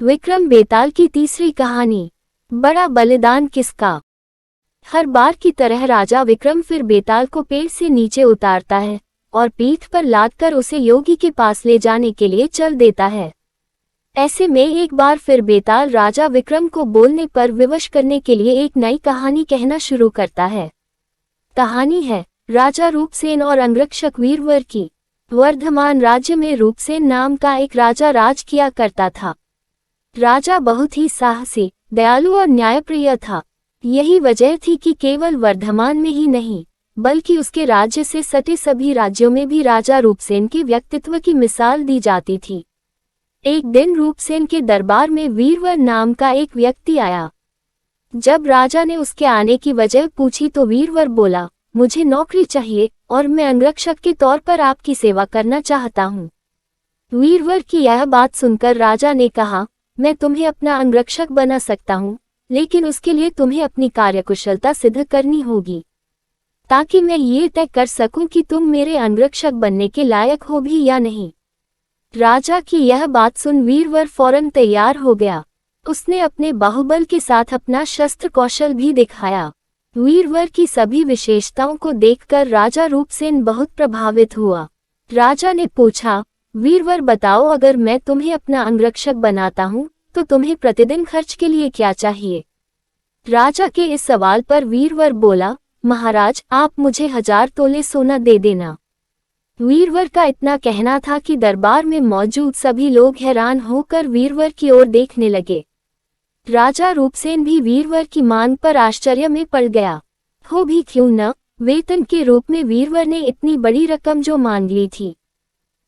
विक्रम बेताल की तीसरी कहानी। बड़ा बलिदान किसका। हर बार की तरह राजा विक्रम फिर बेताल को पेड़ से नीचे उतारता है और पीठ पर लादकर उसे योगी के पास ले जाने के लिए चल देता है। ऐसे में एक बार फिर बेताल राजा विक्रम को बोलने पर विवश करने के लिए एक नई कहानी कहना शुरू करता है। कहानी है राजा रूपसेन और अंगरक्षक वीरवर की। वर्धमान राज्य में रूपसेन नाम का एक राजा राज किया करता था। राजा बहुत ही साहसी, दयालु और न्यायप्रिय था। यही वजह थी कि केवल वर्धमान में ही नहीं बल्कि उसके राज्य से सटे सभी राज्यों में भी राजा रूपसेन के व्यक्तित्व की मिसाल दी जाती थी। एक दिन रूपसेन के दरबार में वीरवर नाम का एक व्यक्ति आया। जब राजा ने उसके आने की वजह पूछी तो वीरवर बोला, मुझे नौकरी चाहिए और मैं अंगरक्षक के तौर पर आपकी सेवा करना चाहता हूँ। वीरवर की यह बात सुनकर राजा ने कहा, मैं तुम्हें अपना अंगरक्षक बना सकता हूँ, लेकिन उसके लिए तुम्हें अपनी कार्यकुशलता सिद्ध करनी होगी ताकि मैं ये तय कर सकूं कि तुम मेरे अंगरक्षक बनने के लायक हो भी या नहीं। राजा की यह बात सुन वीरवर फौरन तैयार हो गया। उसने अपने बाहुबल के साथ अपना शस्त्र कौशल भी दिखाया। वीरवर की सभी विशेषताओं को देखकर राजा रूपसेन बहुत प्रभावित हुआ। राजा ने पूछा, वीरवर बताओ, अगर मैं तुम्हें अपना अंगरक्षक बनाता हूँ तो तुम्हें प्रतिदिन खर्च के लिए क्या चाहिए। राजा के इस सवाल पर वीरवर बोला, महाराज आप मुझे 1000 तोले सोना दे देना। वीरवर का इतना कहना था कि दरबार में मौजूद सभी लोग हैरान होकर वीरवर की ओर देखने लगे। राजा रूपसेन भी वीरवर की मांग पर आश्चर्य में पड़ गया। हो भी क्यों न, वेतन के रूप में वीरवर ने इतनी बड़ी रकम जो मांग ली थी।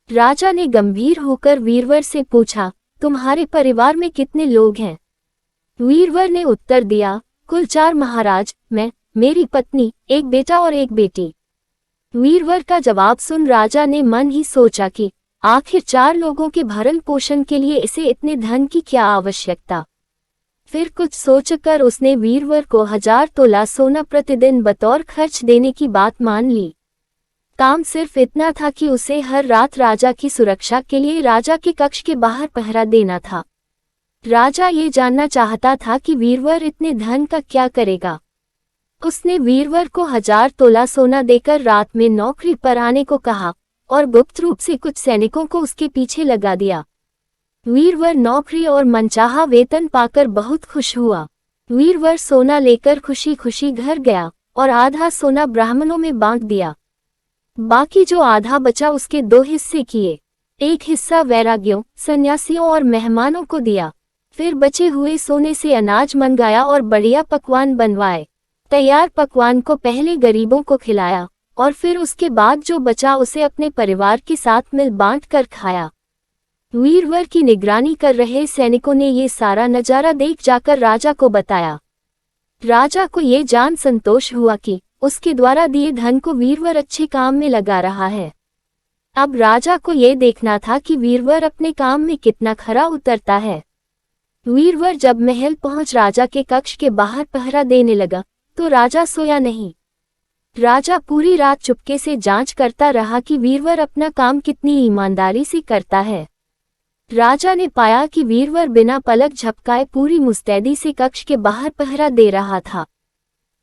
राजा ने गंभीर होकर वीरवर से पूछा, तुम्हारे परिवार में कितने लोग हैं। वीरवर ने उत्तर दिया, कुल 4 महाराज, मैं, मेरी पत्नी, एक बेटा और एक बेटी। वीरवर का जवाब सुन राजा ने मन ही सोचा कि आखिर 4 लोगों के भरण पोषण के लिए इसे इतने धन की क्या आवश्यकता। फिर कुछ सोचकर उसने वीरवर को 1000 तोला सोना प्रतिदिन बतौर खर्च देने की बात मान ली। काम सिर्फ इतना था कि उसे हर रात राजा की सुरक्षा के लिए राजा के कक्ष के बाहर पहरा देना था। राजा ये जानना चाहता था कि वीरवर इतने धन का क्या करेगा। उसने वीरवर को 1000 तोला सोना देकर रात में नौकरी पर आने को कहा और गुप्त रूप से कुछ सैनिकों को उसके पीछे लगा दिया। वीरवर नौकरी और मनचाहा वेतन पाकर बहुत खुश हुआ। वीरवर सोना लेकर खुशी खुशी घर गया और आधा सोना ब्राह्मणों में बांट दिया। बाकी जो आधा बचा उसके 2 हिस्से किए। एक हिस्सा वैरागियों, सन्यासियों और मेहमानों को दिया। फिर बचे हुए सोने से अनाज मंगाया और बढ़िया पकवान बनवाए। तैयार पकवान को पहले गरीबों को खिलाया और फिर उसके बाद जो बचा उसे अपने परिवार के साथ मिल बांट कर खाया। वीरवर की निगरानी कर रहे सैनिकों ने ये सारा नजारा देख जाकर राजा को बताया। राजा को ये जान संतोष हुआ कि उसके द्वारा दिए धन को वीरवर अच्छे काम में लगा रहा है। अब राजा को ये देखना था कि वीरवर अपने काम में कितना खरा उतरता है। वीरवर जब महल पहुंच राजा के कक्ष के बाहर पहरा देने लगा तो राजा सोया नहीं। राजा पूरी रात चुपके से जांच करता रहा कि वीरवर अपना काम कितनी ईमानदारी से करता है। राजा ने पाया कि वीरवर बिना पलक झपकाए पूरी मुस्तैदी से कक्ष के बाहर पहरा दे रहा था।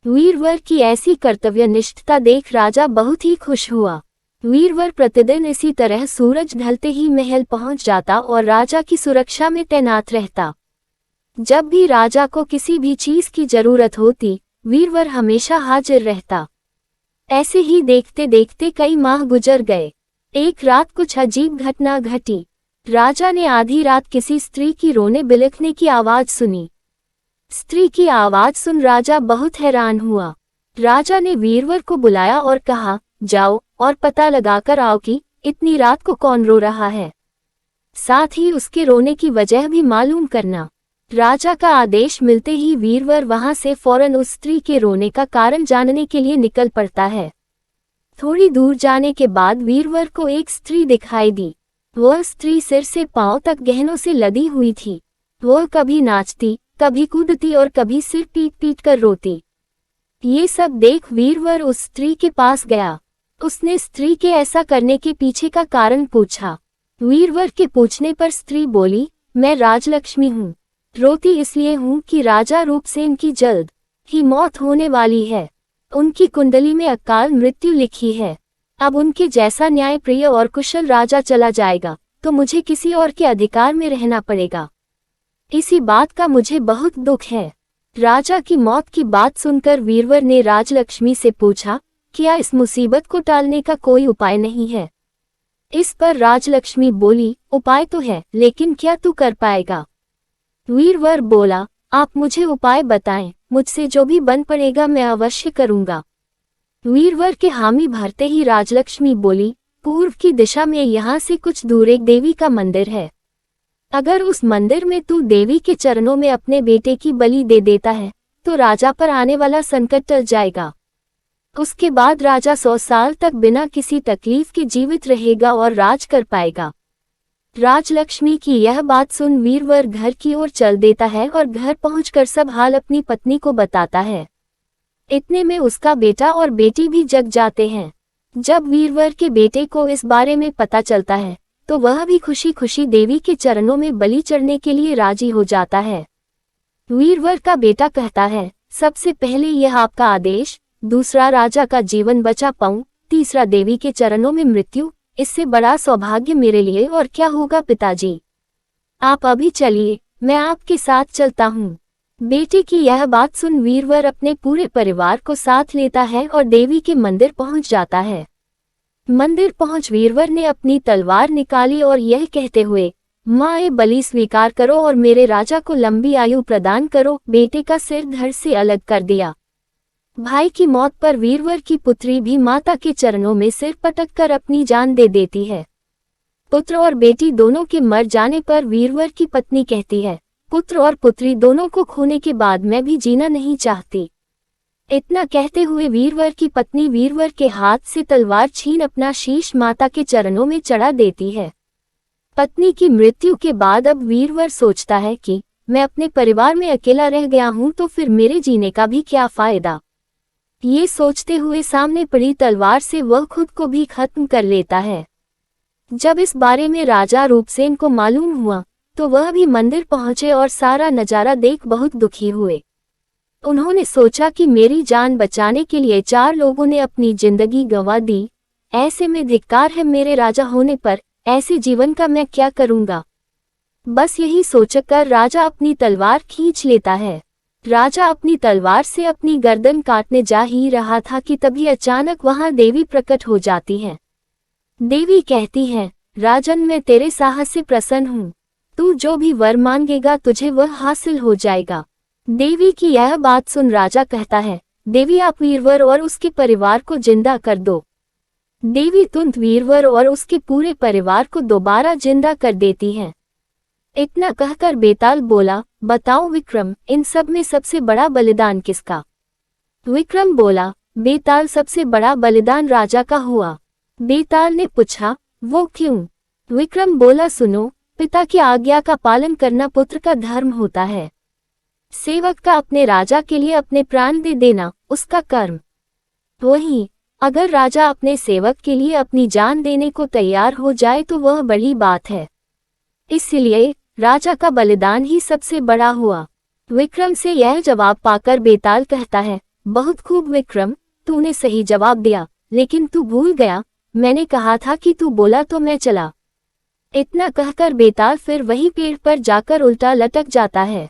वीरवर की ऐसी कर्तव्यनिष्ठता देख राजा बहुत ही खुश हुआ। वीरवर प्रतिदिन इसी तरह सूरज ढलते ही महल पहुंच जाता और राजा की सुरक्षा में तैनात रहता। जब भी राजा को किसी भी चीज की जरूरत होती, वीरवर हमेशा हाजिर रहता। ऐसे ही देखते देखते कई माह गुजर गए। एक रात कुछ अजीब घटना घटी। राजा ने आधी रात किसी स्त्री की रोने बिलखने की आवाज सुनी। स्त्री की आवाज सुन राजा बहुत हैरान हुआ। राजा ने वीरवर को बुलाया और कहा, जाओ और पता लगाकर आओ कि इतनी रात को कौन रो रहा है। साथ ही उसके रोने की वजह भी मालूम करना। राजा का आदेश मिलते ही वीरवर वहां से फौरन उस स्त्री के रोने का कारण जानने के लिए निकल पड़ता है। थोड़ी दूर जाने के बाद वीरवर को एक स्त्री दिखाई दी। वह स्त्री सिर से पांव तक गहनों से लदी हुई थी। वह कभी नाचती, कभी कूदती और कभी सिर पीट पीट कर रोती। ये सब देख वीरवर उस स्त्री के पास गया। उसने स्त्री के ऐसा करने के पीछे का कारण पूछा। वीरवर के पूछने पर स्त्री बोली, मैं राजलक्ष्मी हूँ। रोती इसलिए हूँ कि राजा रूपसेन की जल्द ही मौत होने वाली है। उनकी कुंडली में अकाल मृत्यु लिखी है। अब उनके जैसा न्यायप्रिय और कुशल राजा चला जाएगा तो मुझे किसी और के अधिकार में रहना पड़ेगा। इसी बात का मुझे बहुत दुख है। राजा की मौत की बात सुनकर वीरवर ने राजलक्ष्मी से पूछा, क्या इस मुसीबत को टालने का कोई उपाय नहीं है? इस पर राजलक्ष्मी बोली, उपाय तो है, लेकिन क्या तू कर पाएगा? वीरवर बोला, आप मुझे उपाय बताएं, मुझसे जो भी बन पड़ेगा मैं अवश्य करूंगा। वीरवर के हामी भरते ही राजलक्ष्मी बोली, पूर्व की दिशा में यहाँ से कुछ दूर एक देवी का मंदिर है। अगर उस मंदिर में तू देवी के चरणों में अपने बेटे की बलि दे देता है तो राजा पर आने वाला संकट टल जाएगा। उसके बाद राजा 100 साल तक बिना किसी तकलीफ के जीवित रहेगा और राज कर पाएगा। राजलक्ष्मी की यह बात सुन वीरवर घर की ओर चल देता है और घर पहुंचकर सब हाल अपनी पत्नी को बताता है। इतने में उसका बेटा और बेटी भी जग जाते हैं। जब वीरवर के बेटे को इस बारे में पता चलता है तो वह भी खुशी खुशी देवी के चरणों में बलि चढ़ने के लिए राजी हो जाता है। वीरवर का बेटा कहता है, सबसे पहले यह आपका आदेश, दूसरा राजा का जीवन बचा पाऊं, तीसरा देवी के चरणों में मृत्यु, इससे बड़ा सौभाग्य मेरे लिए और क्या होगा पिताजी। आप अभी चलिए, मैं आपके साथ चलता हूँ। बेटे की यह बात सुन वीरवर अपने पूरे परिवार को साथ लेता है और देवी के मंदिर पहुँच जाता है। मंदिर पहुंच वीरवर ने अपनी तलवार निकाली और यह कहते हुए, माँ ये बलि स्वीकार करो और मेरे राजा को लंबी आयु प्रदान करो, बेटे का सिर धड़ से अलग कर दिया। भाई की मौत पर वीरवर की पुत्री भी माता के चरणों में सिर पटक कर अपनी जान दे देती है। पुत्र और बेटी दोनों के मर जाने पर वीरवर की पत्नी कहती है, पुत्र और पुत्री दोनों को खोने के बाद मैं भी जीना नहीं चाहती। इतना कहते हुए वीरवर की पत्नी वीरवर के हाथ से तलवार छीन अपना शीश माता के चरणों में चढ़ा देती है। पत्नी की मृत्यु के बाद अब वीरवर सोचता है कि मैं अपने परिवार में अकेला रह गया हूं तो फिर मेरे जीने का भी क्या फायदा। ये सोचते हुए सामने पड़ी तलवार से वह खुद को भी खत्म कर लेता है। जब इस बारे में राजा रूपसेन को मालूम हुआ तो वह भी मंदिर पहुंचे और सारा नजारा देख बहुत दुखी हुए। उन्होंने सोचा कि मेरी जान बचाने के लिए 4 लोगों ने अपनी जिंदगी गंवा दी, ऐसे में धिक्कार है मेरे राजा होने पर, ऐसे जीवन का मैं क्या करूंगा। बस यही सोचकर राजा अपनी तलवार खींच लेता है। राजा अपनी तलवार से अपनी गर्दन काटने जा ही रहा था कि तभी अचानक वहां देवी प्रकट हो जाती है। देवी कहती है, राजन मैं तेरे साहस से प्रसन्न हूँ, तू जो भी वर मांगेगा तुझे वह हासिल हो जाएगा। देवी की यह बात सुन राजा कहता है, देवी आप वीरवर और उसके परिवार को जिंदा कर दो। देवी तुरंत वीरवर और उसके पूरे परिवार को दोबारा जिंदा कर देती है। इतना कहकर बेताल बोला, बताओ विक्रम, इन सब में सबसे बड़ा बलिदान किसका? विक्रम बोला, बेताल सबसे बड़ा बलिदान राजा का हुआ। बेताल ने पूछा, वो क्यों? विक्रम बोला, सुनो, पिता की आज्ञा का पालन करना पुत्र का धर्म होता है। सेवक का अपने राजा के लिए अपने प्राण दे देना उसका कर्म। वहीं अगर राजा अपने सेवक के लिए अपनी जान देने को तैयार हो जाए तो वह बड़ी बात है। इसलिए राजा का बलिदान ही सबसे बड़ा हुआ। विक्रम से यह जवाब पाकर बेताल कहता है, बहुत खूब विक्रम, तूने सही जवाब दिया, लेकिन तू भूल गया, मैंने कहा था कि तू बोला तो मैं चला। इतना कहकर बेताल फिर वही पेड़ पर जाकर उल्टा लटक जाता है।